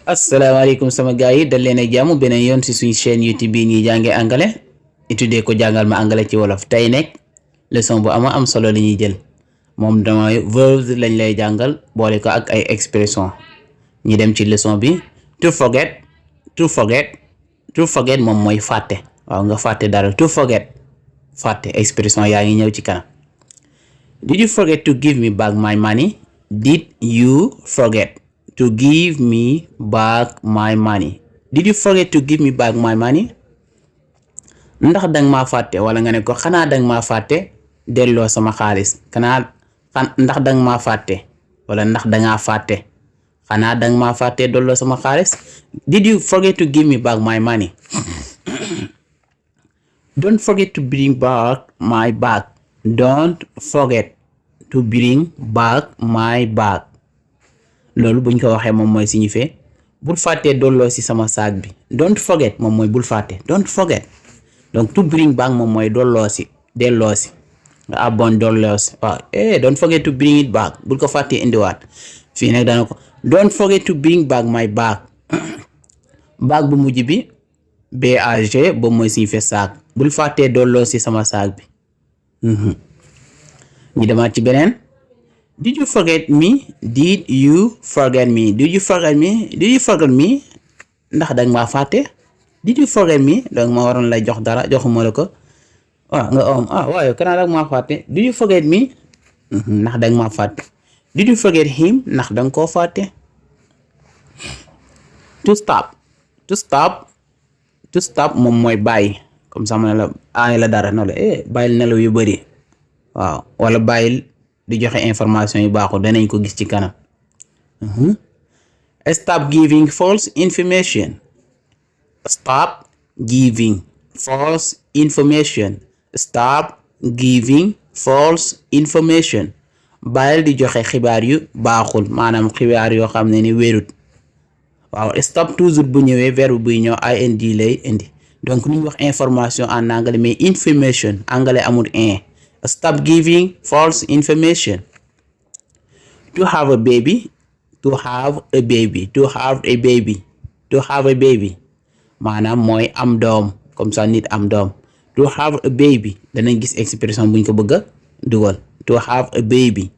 asalaamaaleykum sama gars yi dal leen ak jàmm beneen yoon si suñu chaîne YouTube bi ñuy jànge anglais étudier ko jàngal ma anglais ci wolof tey nekk leçon bu am solo la ñuy jël moom damay verbs lañ lay jàngal boole ko ak ay expression ñi dem ci leçon bi to forget moom mooy fàtte waaw nga fàtte dara to forget fàtte expression yaa ngi ñëw ci kanam. Did you forget to give me back my money? Did you forget to give me back my money? Did you forget to give me back my money? Ndax dang maa fàtte wala nga ne ko xanaa dang maa fàtte delloo sama xaalis ndax dang maa fàtte wala ndax dangaa fàtte xanaa dang maa fàtte delloo sama xaalis. Did you forget to give me back my money? Don't forget to bring back my bag. Don't forget to bring back my bag. Loolu buñ ko waxee moom mooy signifier bul fàtte dolloo si sama saag bi. Don't forget moom mooy bul fàtte. Don't forget. Donc to bring back moom mooy dolloo si delloo si nga abon dolloo si waaw don't forget to bring it back bul ko fàtte indiwaat fii nag dana ko don't forget to bring back my bag. Bag bu mujj bi bag boobu mooy signifier saag bul fàtte dolloo si sama saag bi. ñu demaat ci beneen. Did you forget me? Did you forget me? Did you forget me? Did you forget me? Ndax danga maa fàtte? Did you forget me? donc ma waroon lay jox dara joxuma la ko waaw nga waaye kanaa danga maa fàtte. Did you forget me? ndax danga maa fàtte. Did you forget him? ndax danga koo fàtte. To stop moom mooy bàyyi comme ça ma ne la aay la dara no la bàyyil nelaw yu bëri waaw wala bàyyil di joxe information yu baaxul danañ ko gis ci kanam. Stop giving false information. Stop giving false information. Stop giving false information. bàyyil di joxe xibaar yu baaxul maanaam xibaar yoo xam ne ni wérut waaw stop toujours bu ñëwee verbe buy ñëw ing lay indi donc lu ñu wax information en anglais mais information anglais amul stop giving false information. To have a baby. To have a baby. To have a baby. To have a baby maanaam mooy am doom comme ça nit am doom. To have a baby danañ gis expression buñ ko bëgg a dugal. To have a baby.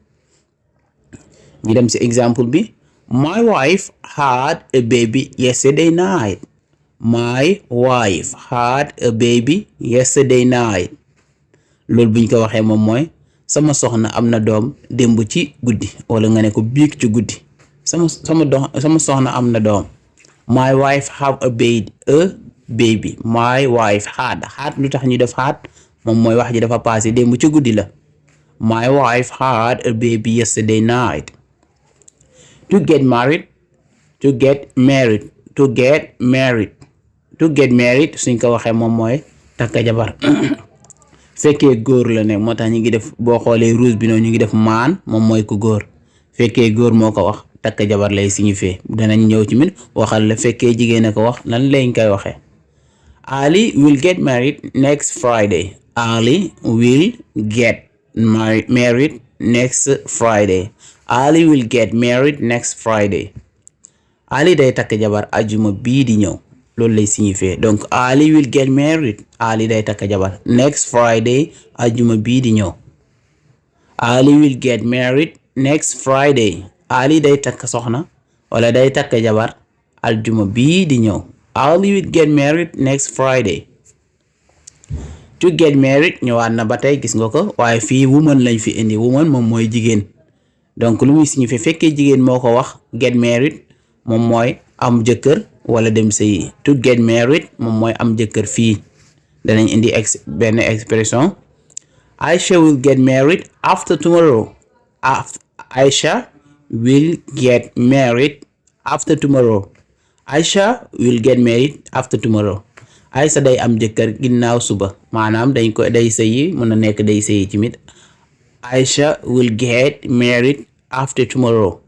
ñu dem ci exemple bi. My wife had a baby yesterday night. My wife had a baby yesterday night. loolu buñ ko waxee moom mooy sama soxna am na doom démb ci guddi wala nga ne ko biig ci guddi sama soxna am na doom. My wife have a baby. My wife had lu tax ñu def had moom mooy wax ji dafa passé démb ci guddi la. My wife had a baby yesterday night. To get married. To get married. To get married. To get married suñ ko waxee moom mooy takka jabar fekkee góor la ne moo tax ñu ngi def boo xoolee rouge bi noonu ñu ngi def maan moom mooy ku góor fekkee góor moo ko wax takka jabar lay signifier danañ ñëw ci min waxal la fekkee jigéen a ko wax lan lañ koy waxee. Ali will get married next Friday. Ali will get married next Friday. Ali will get married next Friday. Ali day takk jabar ajuma bii di ñëw loolu lay signifier donc Ali will get married. Ali day takk jabar next Friday ajuma bii di ñëw. Ali will get married next Friday. Ali day takk soxna wala day takk jabar ajuma bii di ñëw. Ali will get married next Friday. To get married ñëwaat na ba tey gis nga ko waaye fii woman lañ fi indi woman moom mooy jigéen donc lu muy signifier fekkee jigéen moo ko wax get married moom mooy am jëkkër wala dem sëyi. To get married moom mooy am jëkkër fii danañ indi benn expression. Aisha will get married after tomorrow. Aisha will get married after tomorrow. Aisha will get married after tomorrow. Aisha day am jëkkër ginnaaw suba maanaam dañ ko day sëyi mën na nekk day sëyi tamit. Aisha will get married after tomorrow.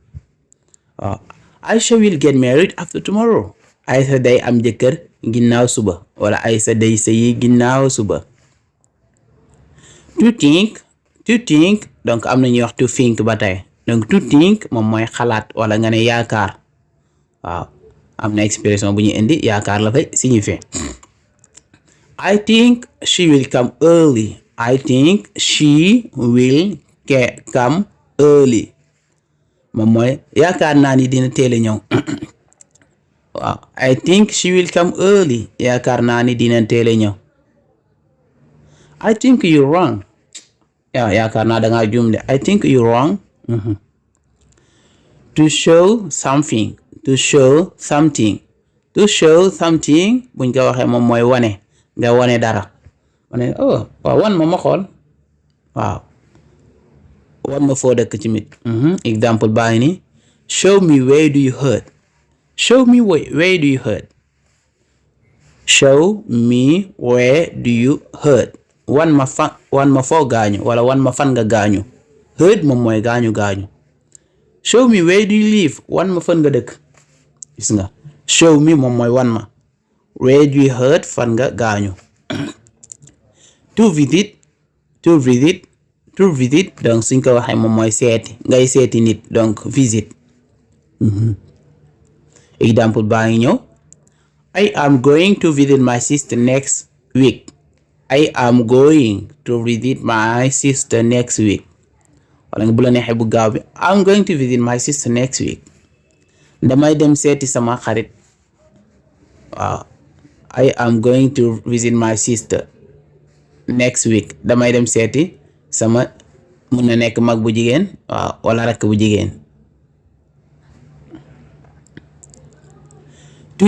Aisha will get married after tomorrow. Aisha day am jëkkër ginnaaw suba wala Aisha day sëyi ginnaaw suba. To think donc am na ñuy wax to think ba tey donc to think moom mooy xalaat wala nga ne yaakaar waaw am na expression bu ñu indi yaakaar la fay signifier. I think she will come early. I think she will come early. moom mooy yaakaar naa ni dina teel a ñëw. waaw I think she will come early. yaakaar naa ni dina teel a ñëw. I think you're wrong. yaakaar naa da ngaa juum de. I think you're wrong. To show something. To show something. To show something buñ ko waxee moom mooy wane. nga wane dara. wane waaw wan ma xool. waaw wan ma foo dëkk ci mit. exemple baa ngi ni. Show me where do you hurt. Show me where do you hurt. Show me where do you hurt. wan ma foo gaañu wala wan ma fan nga gaañu. Hurt moom mooy gaañu. Show me where do you live. wan ma fan nga dëkk. gis nga show me moom mooy wan ma. Where do you hurt fan nga gaañu. To visit donc suñ ko waxee moom mooy seeti ngay seeti nit donc visit. Exemple baa ngi ñëw. I am going to visit my sister next week. I am going to visit my sister next week. wala nga bu la neexee bu gaaw bi. I'm going to visit my sister next week. damay dem seeti sama xarit. waaw I am going to visit my sister next week. damay dem seeti sama mun na nekk mag bu jigéen waaw wala rakk bu jigéen. To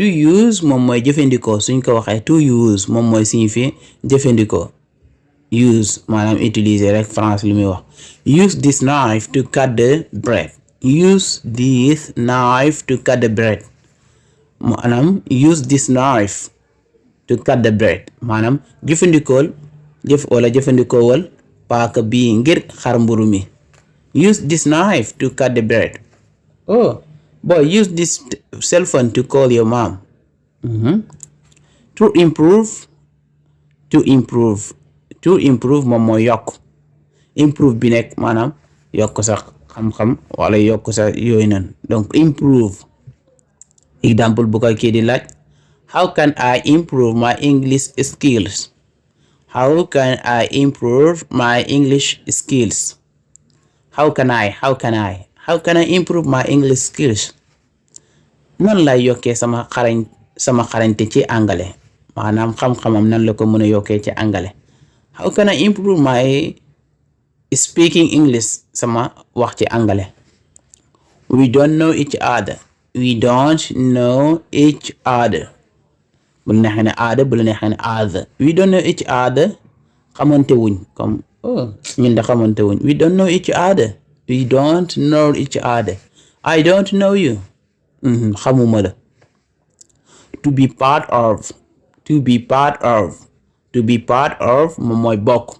use moom mooy jëfandikoo suñ ko waxee to use moom mooy signifier jëfandikoo. Use maanaam utiliser rek France li muy wax. Use this knife to cut the bread. Use this knife to cut the bread. maanaam use this knife to cut the bread. maanaam jëfandikoowal paaka bii ngir xar mburu mi. Use this knife to cut the bread. Boy, use this cell phone to call your mom. To improve moom mooy yokk. Improve bi nekk maanaam yokk sa xam-xam wala yokk sa yooyu nan donc improve. Exemple bu ko kii di laaj. How can I improve my English skills? How can I improve my English skills? How can I improve my English skills? nan lay yokkee sama xarañte ci anglais. maanaam xam-xamam nan la ko mën a yokkee ci anglais. How can I improve my speaking English? sama wax ci anglais. We don't know each other. We don't know each other. bu la neexee ne other bu la neexee ne other. We don't know each other. xamante wuñ comme ñun de xamante wuñ. We don't know each other. We don't know each other. I don't know you. xamuma la. To be part of. To be part of moom mooy bokk.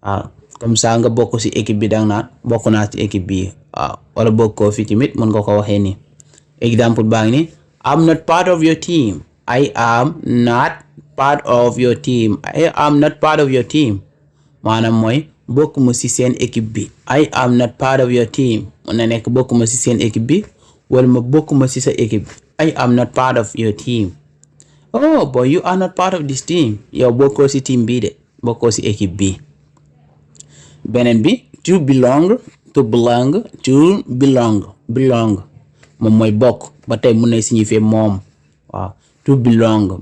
waaw comme ça nga bokk ci équipe bi dang naan bokk naa ci équipe bi waaw wala bokkoo fi tamit mën nga ko waxee nii. Exemple baa ngi ni. I'm not part of your team. I am not part of your team. I am not part of your team. maanaam mooy bokkuma ci seen équipe bi. I am not part of your team. mën na nekk bokkuma ci seen équipe bi wala ma bokkuma ci sa équipe. I am not part of your team. Oh boy, you are not part of this team. yow bokkoo ci team bii de bokkoo ci équipe bi. beneen bi to belong moom mooy bokk ba tey mun na signifier moom. waaw to belong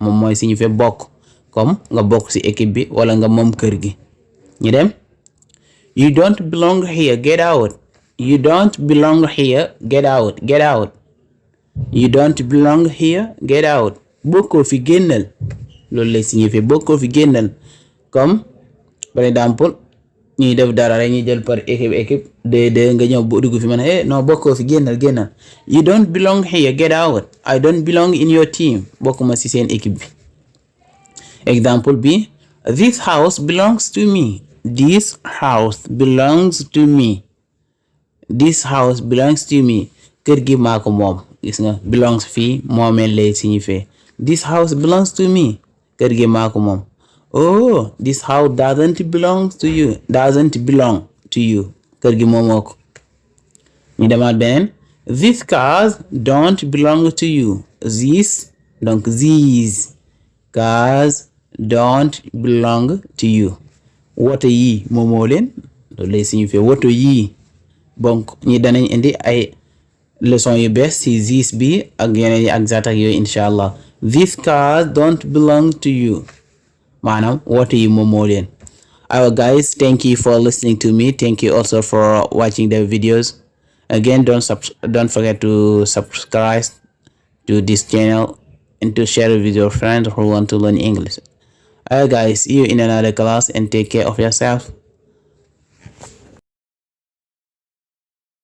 moom mooy signifier bokk comme nga bokk ci équipe bi wala nga moom kër gi. ñu dem. You don't belong here, get out. You don't belong here, get out. You don't belong here, get out. bokkoo fi génnal. loolu lay signifier bokkoo fi génnal comme par exemple ñuy def dara rek ñuy jël par équipe de nga ñëw bu dugg fi man non bokkoo fi génnal. You don't belong here, get out. I don't belong in your team. bokkuma ci seen équipe bi. Exemple bi. This house belongs to me. This house belongs to me. This house belongs to me. kër gi maa ko moom. gis nga belongs fii moomeel lay signifier. This house belongs to me. kër gi maa ko moom. Oh, this house doesn't belong to you. Kër gi moomoo ko. ñu demaat beneen. These cars don't belong to you. These donc these cars don't belong to you. woto yi moomoo leen loolu lay signifier woto yi. donc ñi danañ indi ay leçon yu bees ci this bi ak yeneen yi ak that ak yooyu incha allah. These cars don't belong to you maanaam woto yi moomoo leen. Alright guys, thank you for listening to me. Thank you also for watching the videos. Again, don't forget to subscribe to this channel and to share it with your friends who want to learn English. Alright guys, see you in another class and take care of yourself.